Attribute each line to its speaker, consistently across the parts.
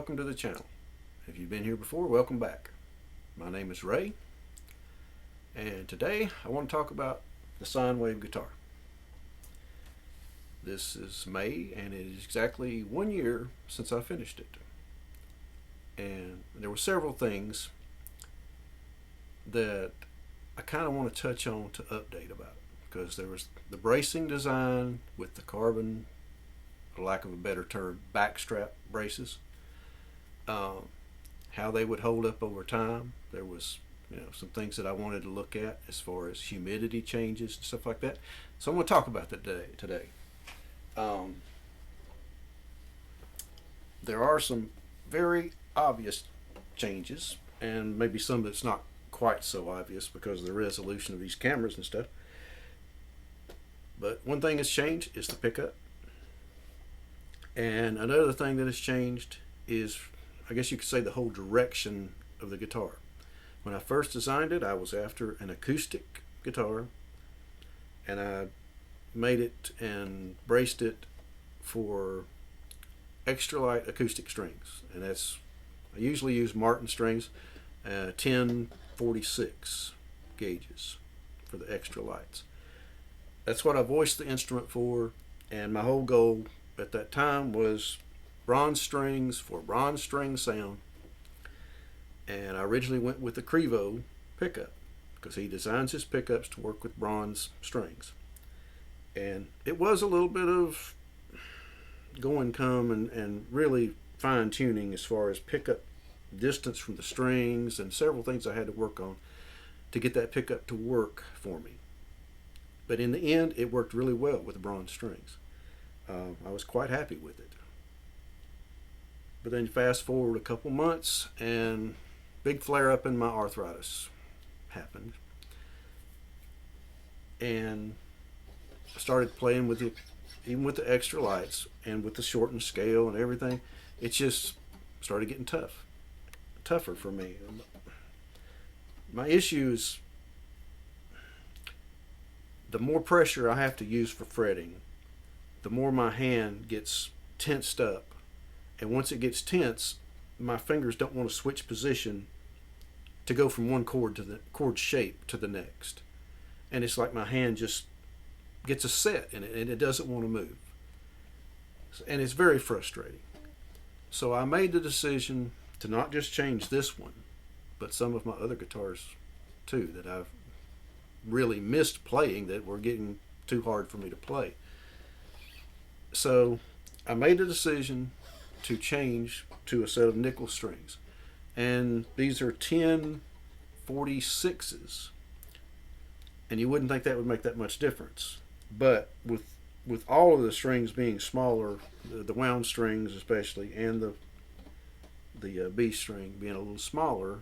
Speaker 1: welcome to the channel. If you've been here before, welcome back. My name is Ray, and today I want to talk about the Sine Wave guitar. This is May, and it is exactly 1 year since I finished it. And there were several things that I kind of want to touch on to update about, because there was the bracing design with the carbon, for lack of a better term, backstrap braces, how they would hold up over time. There was some things that I wanted to look at as far as humidity changes and stuff like that. So I'm going to talk about that today. There are some very obvious changes, and maybe some that's not quite so obvious because of the resolution of these cameras and stuff. But one thing that's changed is the pickup. And another thing that has changed is, I guess you could say, the whole direction of the guitar. When I first designed it, I was after an acoustic guitar, and I made it and braced it for extra light acoustic strings. And I usually use Martin strings, 1046 gauges for the extra lights. That's what I voiced the instrument for, and my whole goal at that time was bronze strings for bronze string sound. And I originally went with the Crevo pickup because he designs his pickups to work with bronze strings. And it was a little bit of go and come and really fine tuning as far as pickup distance from the strings, and several things I had to work on to get that pickup to work for me. But in the end, it worked really well with the bronze strings. I was quite happy with it. But then fast forward a couple months, and big flare up in my arthritis happened. And I started playing with it, even with the extra lights and with the shortened scale and everything. It just started getting tougher for me. My issue is the more pressure I have to use for fretting, the more my hand gets tensed up. And once it gets tense, my fingers don't want to switch position to go from one chord to the chord shape to the next. And it's like my hand just gets a set in it, and it doesn't want to move. And it's very frustrating. So I made the decision to not just change this one, but some of my other guitars too, that I've really missed playing, that were getting too hard for me to play. So I made the decision to change to a set of nickel strings, and these are 1046s, and you wouldn't think that would make that much difference, but with all of the strings being smaller, the wound strings especially, and the B string being a little smaller,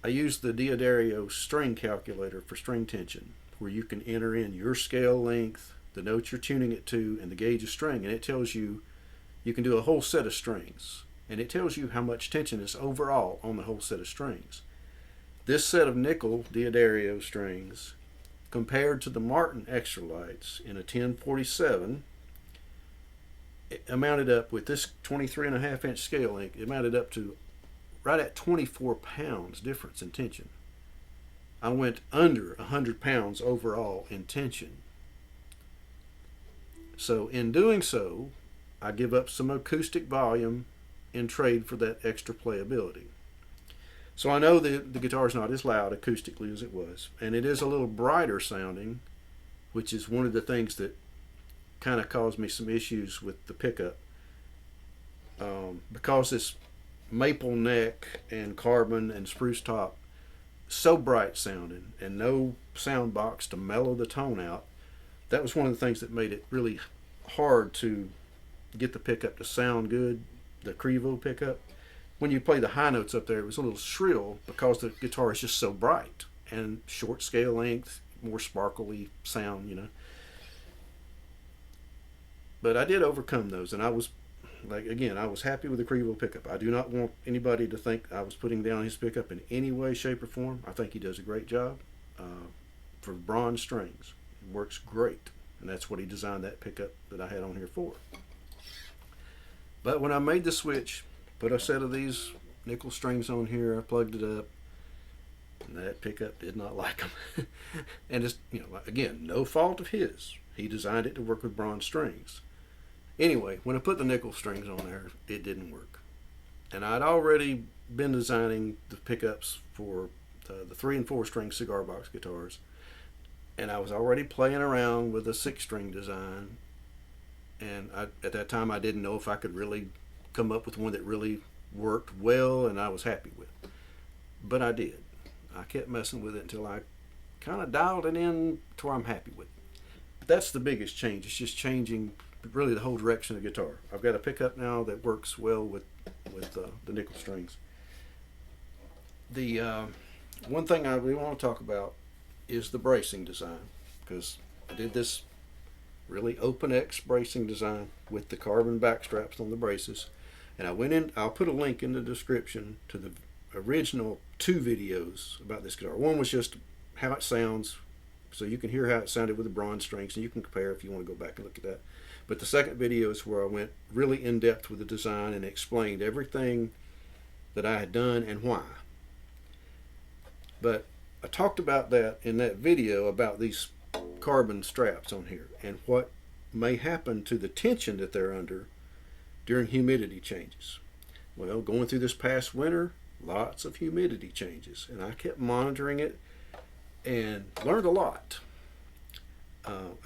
Speaker 1: I used the D'Addario string calculator for string tension, where you can enter in your scale length, the notes you're tuning it to, and the gauge of string, and it tells you can do a whole set of strings, and it tells you how much tension is overall on the whole set of strings. This set of nickel D'Addario strings, compared to the Martin extra lights in a 1047, it amounted up, with this 23.5-inch scale length, it amounted up to right at 24 pounds difference in tension. I went under 100 pounds overall in tension. So in doing so, I give up some acoustic volume in trade for that extra playability. So I know the guitar is not as loud acoustically as it was, and it is a little brighter sounding, which is one of the things that kind of caused me some issues with the pickup, because this maple neck and carbon and spruce top, so bright sounding, and no sound box to mellow the tone out. That was one of the things that made it really hard to get the pickup to sound good, the Crevo pickup. When you play the high notes up there, it was a little shrill because the guitar is just so bright, and short scale length, more sparkly sound, But I did overcome those, and I was happy with the Crevo pickup. I do not want anybody to think I was putting down his pickup in any way, shape, or form. I think he does a great job for bronze strings. It works great, and that's what he designed that pickup that I had on here for. But when I made the switch, put a set of these nickel strings on here, I plugged it up, and that pickup did not like them. And it's, you know, again, no fault of his. He designed it to work with bronze strings. Anyway, when I put the nickel strings on there, it didn't work. And I'd already been designing the pickups for the 3 and 4 string Cigar Box guitars, and I was already playing around with a 6-string design. And at that time, I didn't know if I could really come up with one that really worked well and I was happy with. But I did. I kept messing with it until I kind of dialed it in to where I'm happy with it. But that's the biggest change. It's just changing really the whole direction of the guitar. I've got a pickup now that works well with the nickel strings. The one thing I really want to talk about is the bracing design, because I did this really open X bracing design with the carbon back straps on the braces, and I went in. I'll put a link in the description to the original 2 videos about this guitar. One was just how it sounds, so you can hear how it sounded with the bronze strings, and you can compare if you want to go back and look at that. But the second video is where I went really in depth with the design and explained everything that I had done and why. But I talked about that in that video about these carbon straps on here and what may happen to the tension that they're under during humidity changes. Well, going through this past winter, lots of humidity changes, and I kept monitoring it and learned a lot.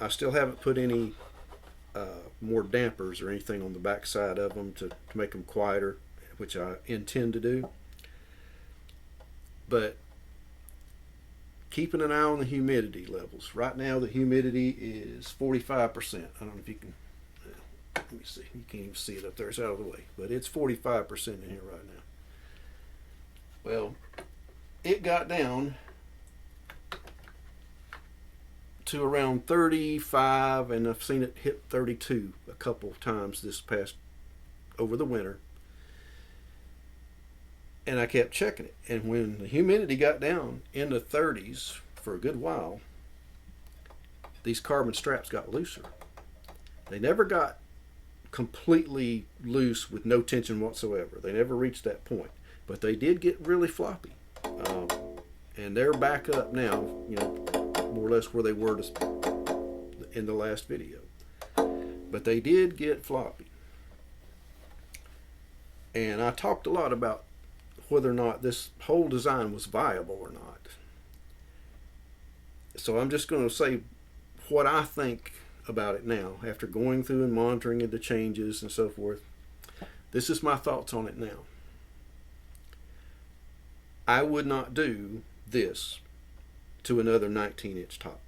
Speaker 1: I still haven't put any more dampers or anything on the back side of them to make them quieter, which I intend to do. But keeping an eye on the humidity levels. Right now the humidity is 45%. I don't know if you can, let me see, you can't even see it up there, it's out of the way, but it's 45% in here right now. Well, it got down to around 35, and I've seen it hit 32 a couple of times this past, over the winter. And I kept checking it. And when the humidity got down in the 30s for a good while, these carbon straps got looser. They never got completely loose with no tension whatsoever. They never reached that point. But they did get really floppy. And they're back up now, you know, more or less where they were in the last video. But they did get floppy. And I talked a lot about whether or not this whole design was viable or not. So I'm just going to say what I think about it now after going through and monitoring the changes and so forth. This is my thoughts on it now. I would not do this to another 19-inch top.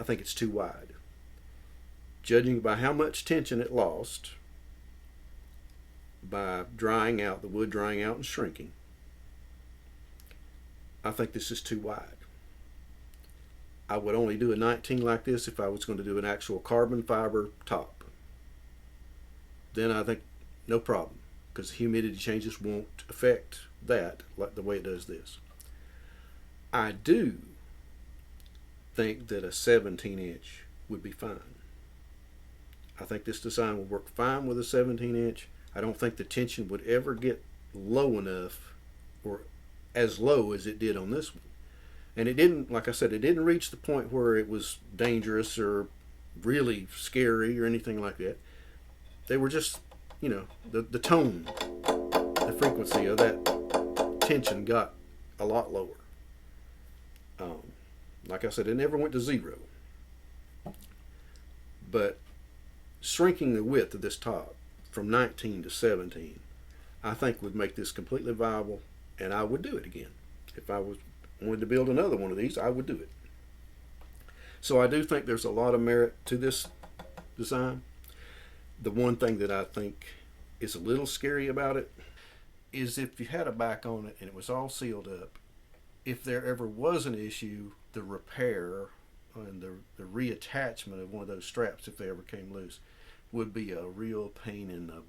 Speaker 1: I think it's too wide. Judging by how much tension it lost by drying out, the wood drying out and shrinking, I think this is too wide. I would only do a 19 like this if I was going to do an actual carbon fiber top. Then I think no problem, because humidity changes won't affect that like the way it does this. I do think that a 17-inch would be fine. I think this design would work fine with a 17-inch. I don't think the tension would ever get low enough or as low as it did on this one. And it didn't, like I said, it didn't reach the point where it was dangerous or really scary or anything like that. They were just, you know, the tone, the frequency of that tension got a lot lower. Like I said, it never went to 0. But shrinking the width of this top from 19 to 17, I think would make this completely viable, and I would do it again. If I wanted to build another one of these, I would do it. So I do think there's a lot of merit to this design. The one thing that I think is a little scary about it is if you had a back on it and it was all sealed up, if there ever was an issue, the repair and the reattachment of one of those straps, if they ever came loose, would be a real pain in the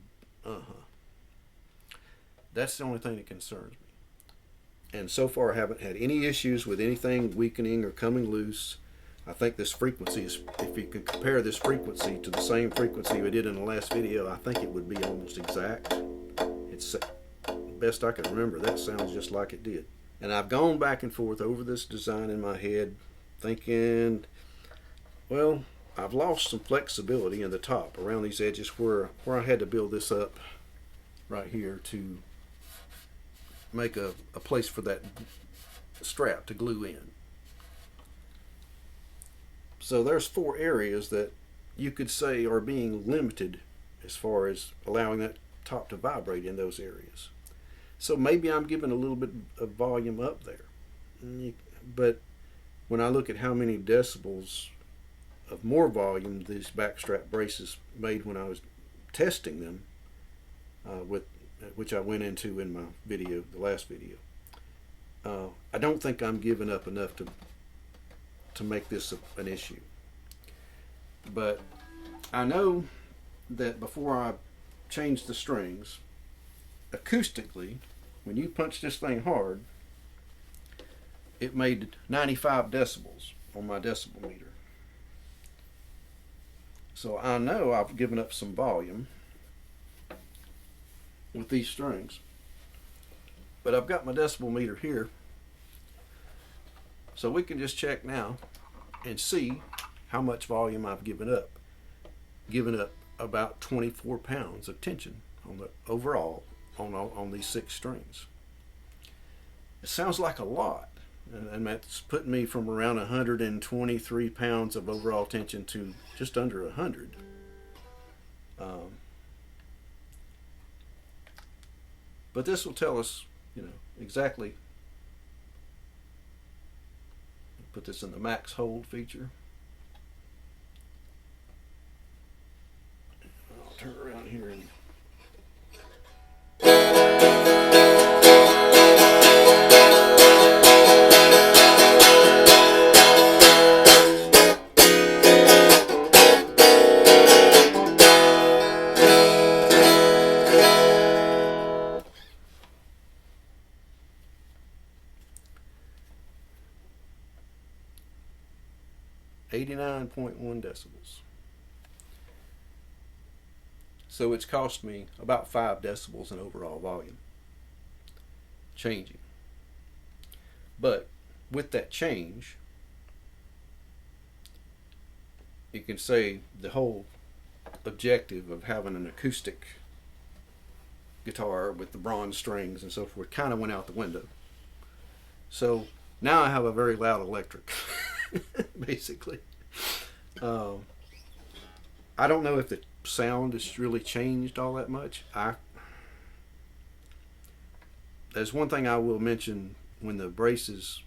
Speaker 1: That's the only thing that concerns me. And so far I haven't had any issues with anything weakening or coming loose. I think this frequency is, if you could compare this frequency to the same frequency we did in the last video, I think it would be almost exact. It's best I can remember, that sounds just like it did. And I've gone back and forth over this design in my head, thinking, well, I've lost some flexibility in the top around these edges where I had to build this up right here to make a place for that strap to glue in. So there's 4 areas that you could say are being limited as far as allowing that top to vibrate in those areas. So maybe I'm giving a little bit of volume up there. But when I look at how many decibels of more volume these backstrap braces made when I was testing them, which I went into in my video, the last video, I don't think I'm giving up enough to make this an issue. But I know that before I changed the strings, acoustically, when you punch this thing hard, it made 95 decibels on my decibel meter. So I know I've given up some volume with these strings. But I've got my decibel meter here, so we can just check now and see how much volume I've given up. Given up about 24 pounds of tension on the overall on these 6 strings. It sounds like a lot, and that's putting me from around 123 pounds of overall tension to just under 100. But this will tell us, exactly. Put this in the max hold feature. I'll turn around here and .1 decibels. So it's cost me about 5 decibels in overall volume changing. But with that change, you can say the whole objective of having an acoustic guitar with the bronze strings and so forth kind of went out the window. So now I have a very loud electric, basically. I don't know if the sound has really changed all that much. There's one thing I will mention: when the braces,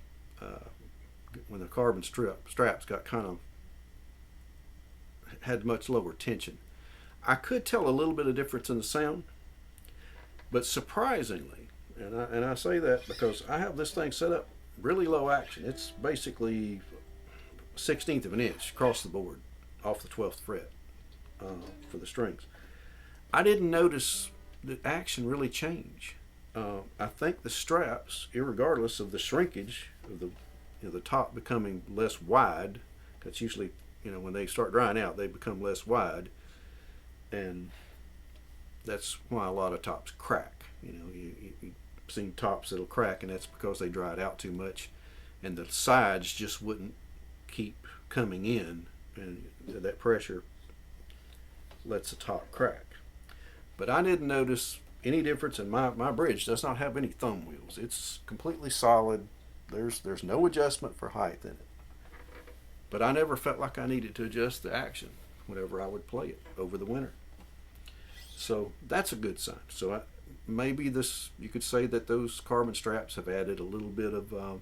Speaker 1: when the carbon straps got kind of had much lower tension, I could tell a little bit of difference in the sound. But surprisingly, and I say that because I have this thing set up really low action. It's basically 1/16 of an inch across the board off the 12th fret for the strings. I didn't notice the action really change. I think the straps, irregardless of the shrinkage of the top becoming less wide, that's usually, when they start drying out, they become less wide, and that's why a lot of tops crack. You've seen tops that'll crack, and that's because they dried out too much, and the sides just wouldn't keep coming in, and that pressure lets the top crack. But I didn't notice any difference in my bridge. Does not have any thumb wheels. It's completely solid. There's no adjustment for height in it. But I never felt like I needed to adjust the action whenever I would play it over the winter. So that's a good sign. So maybe you could say that those carbon straps have added a little bit of a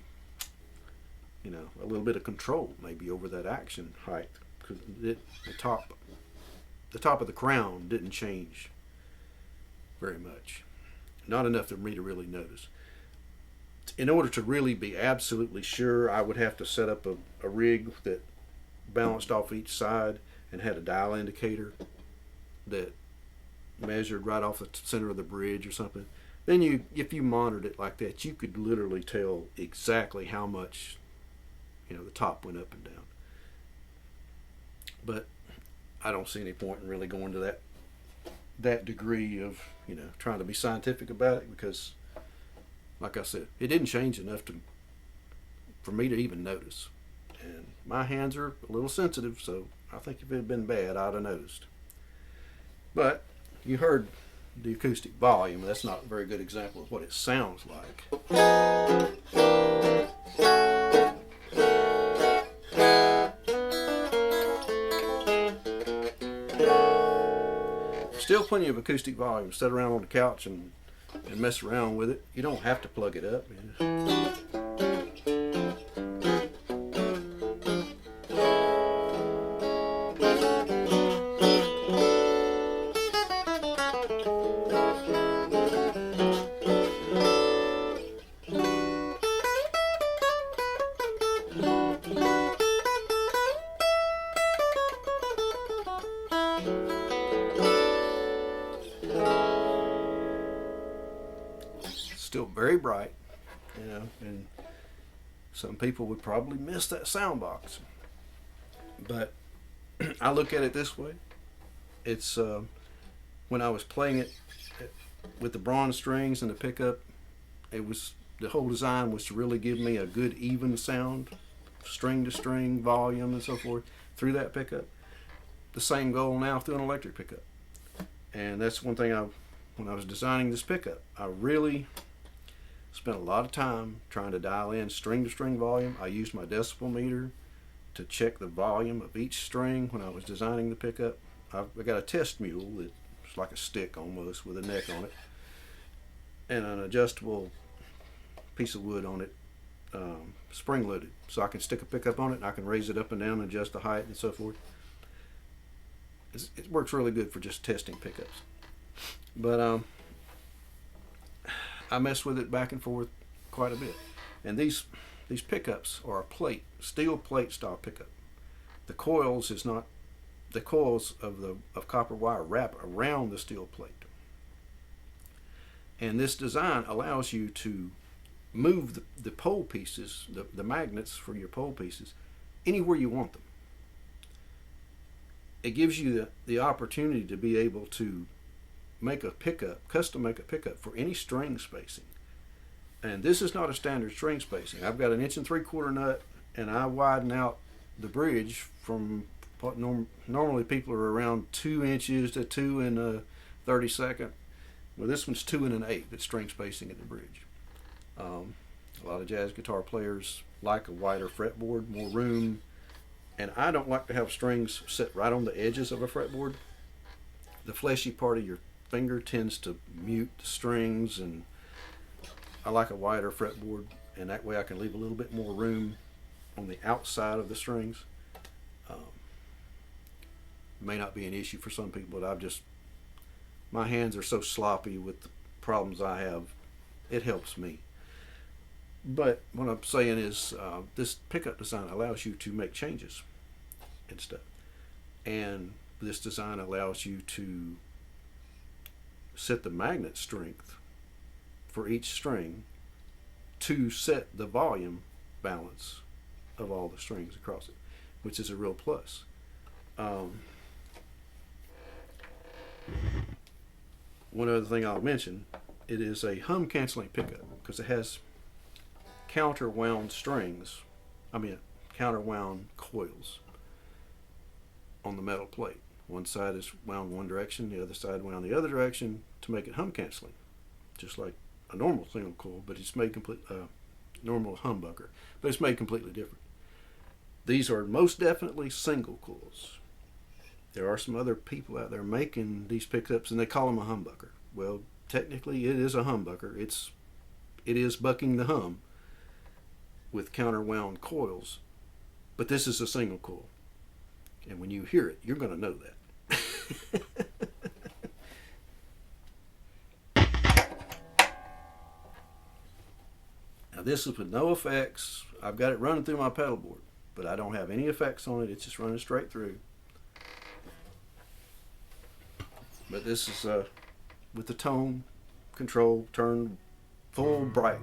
Speaker 1: little bit of control maybe over that action height, because the top of the crown didn't change very much, not enough for me to really notice. In order to really be absolutely sure, I would have to set up a rig that balanced off each side and had a dial indicator that measured right off the center of the bridge or something. Then if you monitored it like that, you could literally tell exactly how much the top went up and down. But I don't see any point in really going to that degree of, you know, trying to be scientific about it, because like I said, it didn't change enough for me to even notice. And my hands are a little sensitive, so I think if it had been bad, I'd have noticed. But you heard the acoustic volume. That's not a very good example of what it sounds like. Still plenty of acoustic volume. Sit around on the couch and mess around with it. You don't have to plug it up. Still very bright, you know, and some people would probably miss that sound box. But I look at it this way. It's when I was playing it with the bronze strings and the pickup, the whole design was to really give me a good even sound, string to string, volume and so forth through that pickup. The same goal now through an electric pickup. And that's one thing when I was designing this pickup, I really spent a lot of time trying to dial in string to string volume. I used my decibel meter to check the volume of each string when I was designing the pickup. I got a test mule that's like a stick almost with a neck on it, and an adjustable piece of wood on it, spring loaded, so I can stick a pickup on it and I can raise it up and down, adjust the height and so forth. It works really good for just testing pickups. But I mess with it back and forth quite a bit. And these pickups are a plate, steel plate style pickup. The coils of copper wire wrap around the steel plate. And this design allows you to move the pole pieces, the magnets for your pole pieces, anywhere you want them. It gives you the opportunity to be able to custom make a pickup for any string spacing. And this is not a standard string spacing. I've got an 1 3/4 nut, and I widen out the bridge from what normally people are around 2 inches to 2 1/32. Well, this one's 2 1/8. It's string spacing at the bridge. A lot of jazz guitar players like a wider fretboard, more room, and I don't like to have strings sit right on the edges of a fretboard. The fleshy part of your finger tends to mute the strings, and I like a wider fretboard, and that way I can leave a little bit more room on the outside of the strings. May not be an issue for some people, but my hands are so sloppy with the problems I have, it helps me. But what I'm saying is this pickup design allows you to make changes and stuff, and this design allows you to set the magnet strength for each string to set the volume balance of all the strings across it, which is a real plus. One other thing I'll mention, it is a hum canceling pickup because it has counterwound coils on the metal plate. One side is wound one direction, the other side wound the other direction to make it hum canceling, just like a normal single coil, but it's made normal humbucker, but it's made completely different. These are most definitely single coils. There are some other people out there making these pickups and they call them a humbucker. Well, technically it is a humbucker. It is bucking the hum with counterwound coils, but this is a single coil. And when you hear it, you're going to know that. Now this is with no effects. I've got it running through my pedal board, but I don't have any effects on it. It's just running straight through. But this is with the tone control turned full bright.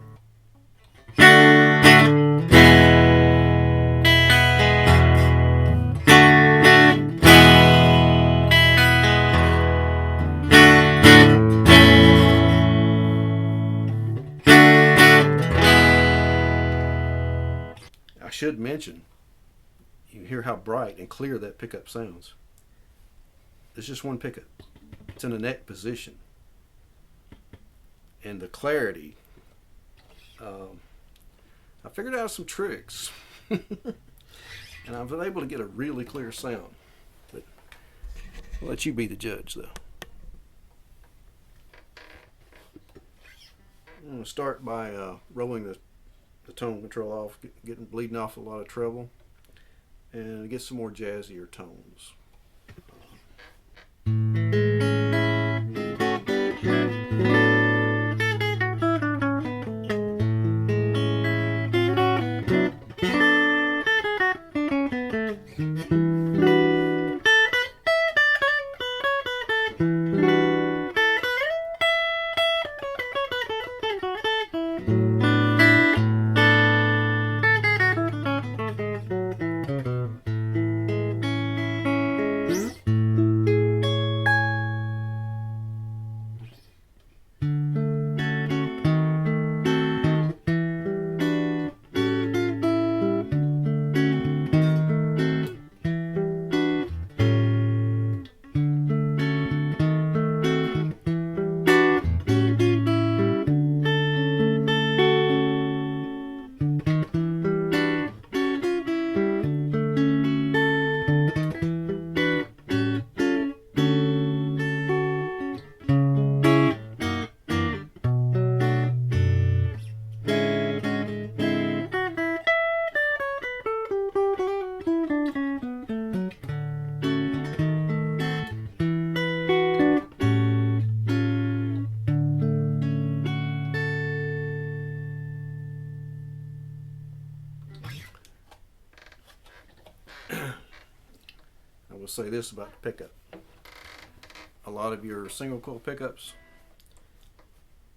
Speaker 1: should mention, you hear how bright and clear that pickup sounds. It's just one pickup. It's in a neck position. And the clarity, I figured out some tricks. And I've been able to get a really clear sound. But I'll let you be the judge, though. I'm going to start by rolling the tone control off, bleeding off a lot of treble, and get some more jazzier tones. Say this about the pickup. A lot of your single coil pickups,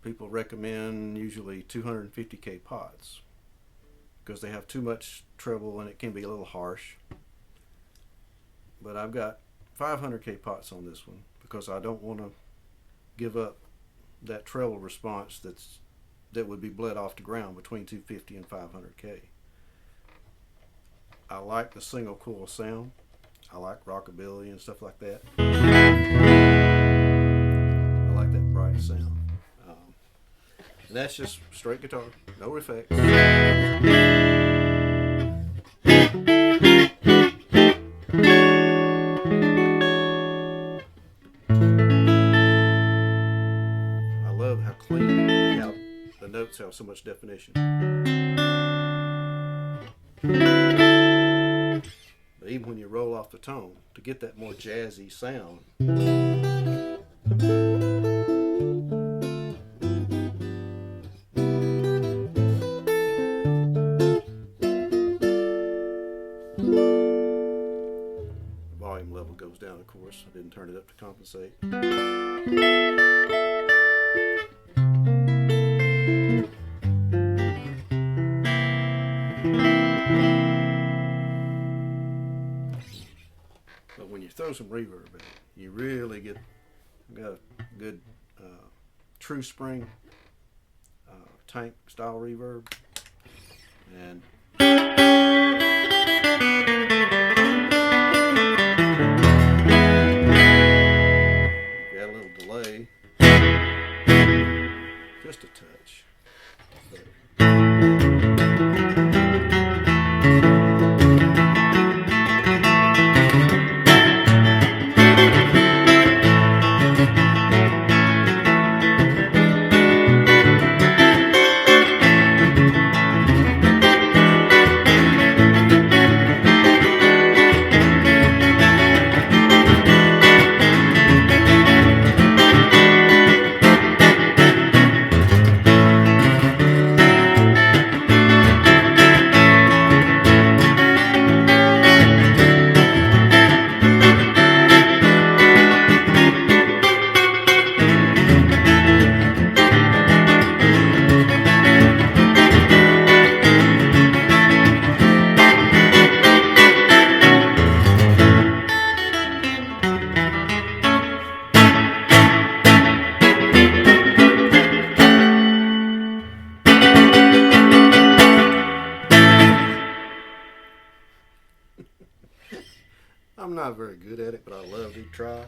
Speaker 1: people recommend usually 250K pots because they have too much treble and it can be a little harsh. But I've got 500K pots on this one because I don't want to give up that treble response that would be bled off the ground between 250 and 500K. I like the single coil sound. I like rockabilly and stuff like that. I like that bright sound. And that's just straight guitar, no effects. I love how clean, how the notes have so much definition. Even when you roll off the tone, to get that more jazzy sound, volume level goes down, of course. I didn't turn it up to compensate. Throw some reverb in it. You really got a good true spring tank style reverb, and you got a little delay, just a touch. I'm not very good at it, but I love to try.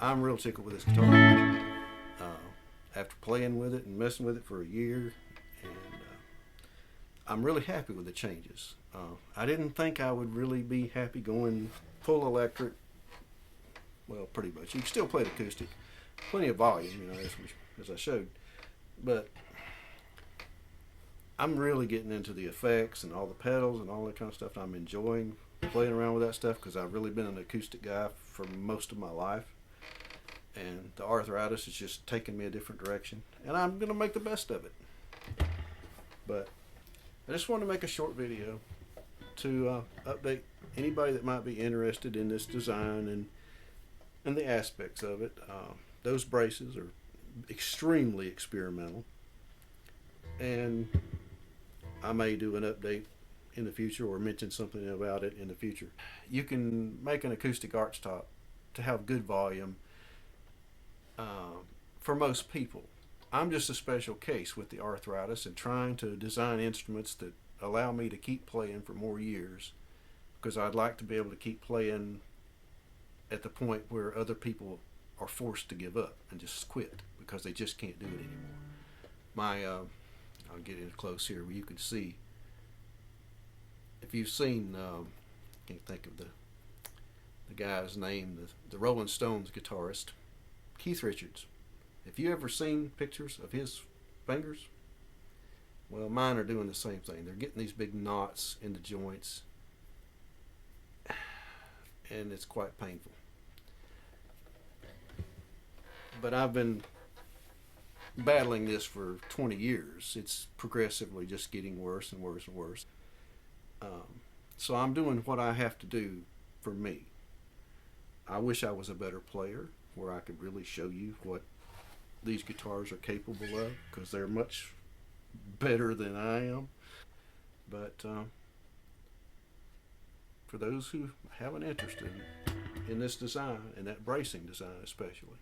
Speaker 1: I'm real tickled with this guitar. After playing with it and messing with it for a year, and I'm really happy with the changes. I didn't think I would really be happy going full electric. Well, pretty much. You can still play it acoustic, plenty of volume, you know, as I showed. But I'm really getting into the effects and all the pedals and all that kind of stuff. I'm enjoying playing around with that stuff because I've really been an acoustic guy for most of my life. And the arthritis has just taken me a different direction. And I'm going to make the best of it. But I just wanted to make a short video to update anybody that might be interested in this design and the aspects of it. Those braces are extremely experimental. And I may do an update in the future or mention something about it in the future. You can make an acoustic archtop to have good volume for most people. I'm just a special case with the arthritis and trying to design instruments that allow me to keep playing for more years, because I'd like to be able to keep playing at the point where other people are forced to give up and just quit because they just can't do it anymore. I'll get in close here where you can see. If you've seen, can't think of the guy's name, the Rolling Stones guitarist, Keith Richards. Have you ever seen pictures of his fingers? Well, mine are doing the same thing. They're getting these big knots in the joints, and it's quite painful. But I've been battling this for 20 years. It's progressively just getting worse and worse and worse. So I'm doing what I have to do for me. I wish I was a better player where I could really show you what these guitars are capable of, because they're much better than I am. But for those who have an interest in this design, and that bracing design especially,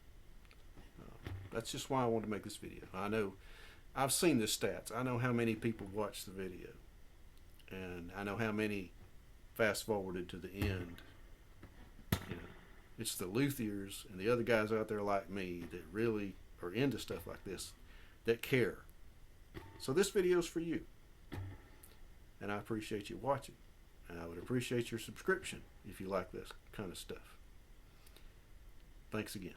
Speaker 1: that's just why I want to make this video. I know I've seen the stats. I know how many people watch the video, and I know how many fast forwarded to the end. You know, it's the luthiers and the other guys out there like me that really are into stuff like this, that care. So this video is for you, and I appreciate you watching, and I would appreciate your subscription if you like this kind of stuff. Thanks again.